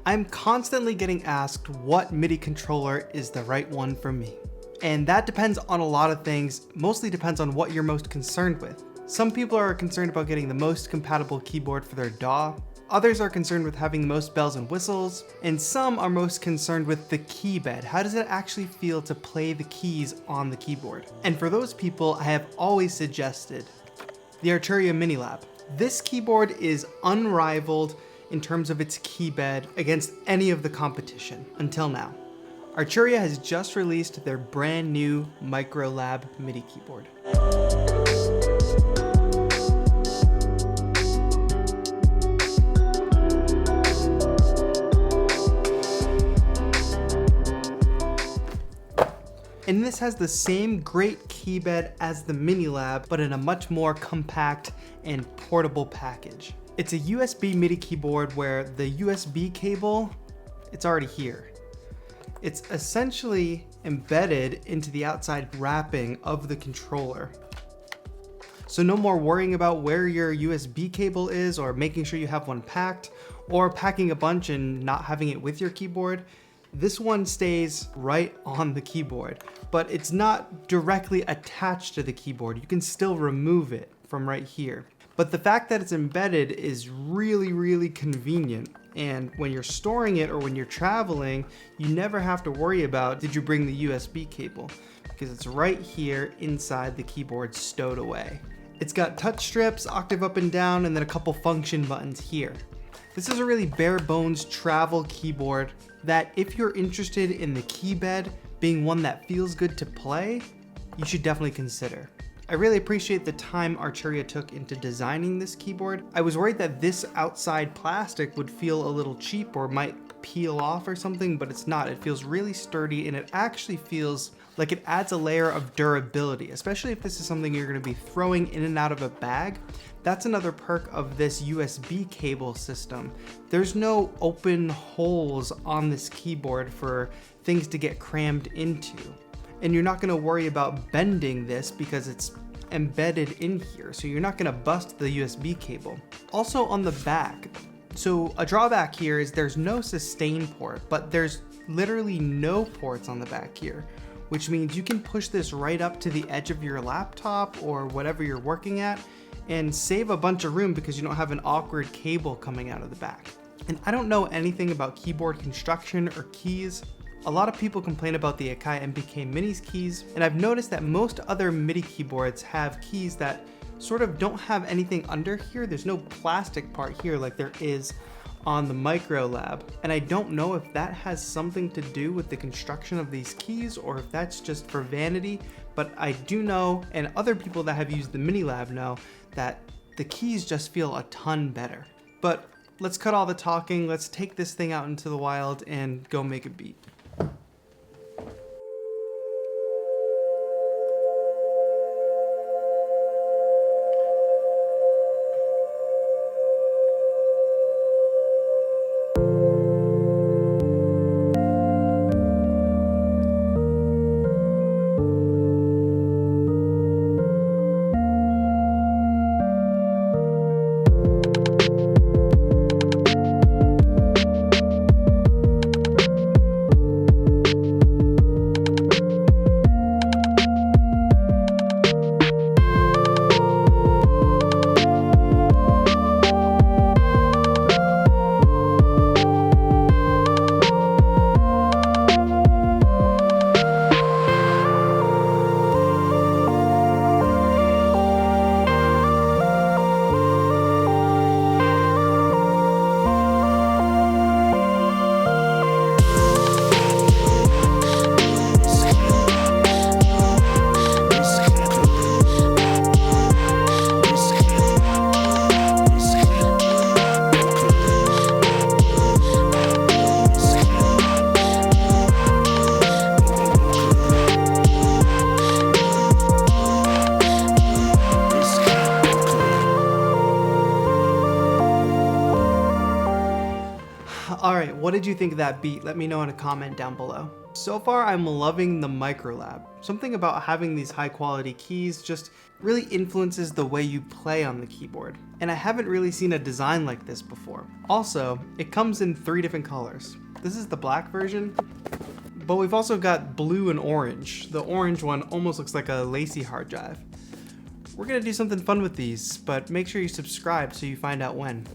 I'm constantly getting asked what MIDI controller is the right one for me. And that depends on a lot of things, mostly depends on what you're most concerned with. Some people are concerned about getting the most compatible keyboard for their DAW, others are concerned with having the most bells and whistles, and some are most concerned with the key bed. How does it actually feel to play the keys on the keyboard? And for those people, I have always suggested the Arturia Microlab. This keyboard is unrivaled in terms of its key bed against any of the competition until now. Arturia has just released their brand new Microlab MIDI keyboard. And this has the same great key bed as the Microlab, but in a much more compact and portable package. It's a USB MIDI keyboard where the USB cable, it's already here. It's essentially embedded into the outside wrapping of the controller. So no more worrying about where your USB cable is or making sure you have one packed or packing a bunch and not having it with your keyboard. This one stays right on the keyboard, but it's not directly attached to the keyboard. You can still remove it from right here. But the fact that it's embedded is really, really convenient. And when you're storing it or when you're traveling, you never have to worry about, did you bring the USB cable? Because it's right here inside the keyboard stowed away. It's got touch strips, octave up and down, and then a couple function buttons here. This is a really bare bones travel keyboard that if you're interested in the key bed being one that feels good to play, you should definitely consider. I really appreciate the time Arturia took into designing this keyboard. I was worried that this outside plastic would feel a little cheap or might peel off or something, but it's not. It feels really sturdy and it actually feels like it adds a layer of durability, especially if this is something you're going to be throwing in and out of a bag. That's another perk of this USB cable system. There's no open holes on this keyboard for things to get crammed into. And you're not gonna worry about bending this because it's embedded in here, so you're not gonna bust the USB cable. Also on the back, so a drawback here is there's no sustain port, but there's literally no ports on the back here, which means you can push this right up to the edge of your laptop or whatever you're working at and save a bunch of room because you don't have an awkward cable coming out of the back. And I don't know anything about keyboard construction or keys. A lot of people complain about the Akai MPK Mini's keys, and I've noticed that most other MIDI keyboards have keys that sort of don't have anything under here. There's no plastic part here like there is on the Microlab. And I don't know if that has something to do with the construction of these keys or if that's just for vanity, but I do know, and other people that have used the Microlab know, that the keys just feel a ton better. But let's cut all the talking, let's take this thing out into the wild and go make a beat. All right, what did you think of that beat? Let me know in a comment down below. So far, I'm loving the Microlab. Something about having these high quality keys just really influences the way you play on the keyboard. And I haven't really seen a design like this before. Also, it comes in 3 different colors. This is the black version, but we've also got blue and orange. The orange one almost looks like a lacy hard drive. We're gonna do something fun with these, but make sure you subscribe so you find out when.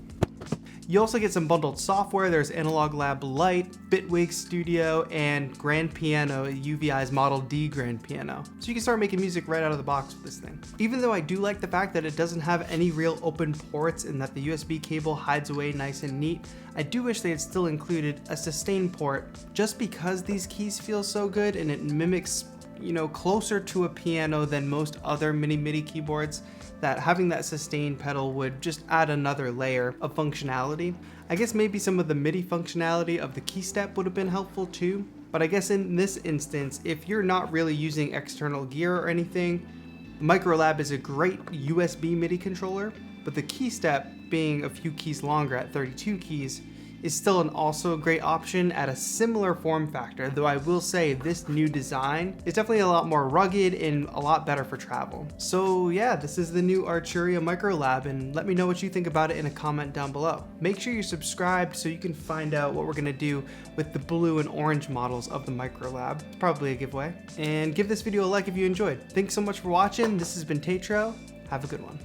You also get some bundled software. There's Analog Lab Lite, Bitwig Studio, and Grand Piano, UVI's Model D Grand Piano. So you can start making music right out of the box with this thing. Even though I do like the fact that it doesn't have any real open ports and that the USB cable hides away nice and neat, I do wish they had still included a sustain port, just because these keys feel so good and it mimics, you know, closer to a piano than most other mini keyboards, that having that sustain pedal would just add another layer of functionality. I guess maybe some of the MIDI functionality of the key step would have been helpful too, but I guess in this instance, if you're not really using external gear or anything, Microlab is a great USB MIDI controller, but the key step, being a few keys longer at 32 keys, is still also a great option at a similar form factor, though I will say this new design is definitely a lot more rugged and a lot better for travel. So yeah, this is the new Arturia Microlab, and let me know what you think about it in a comment down below. Make sure you're subscribed so you can find out what we're gonna do with the blue and orange models of the Microlab. It's probably a giveaway. And give this video a like if you enjoyed. Thanks so much for watching. This has been TAETRO. Have a good one.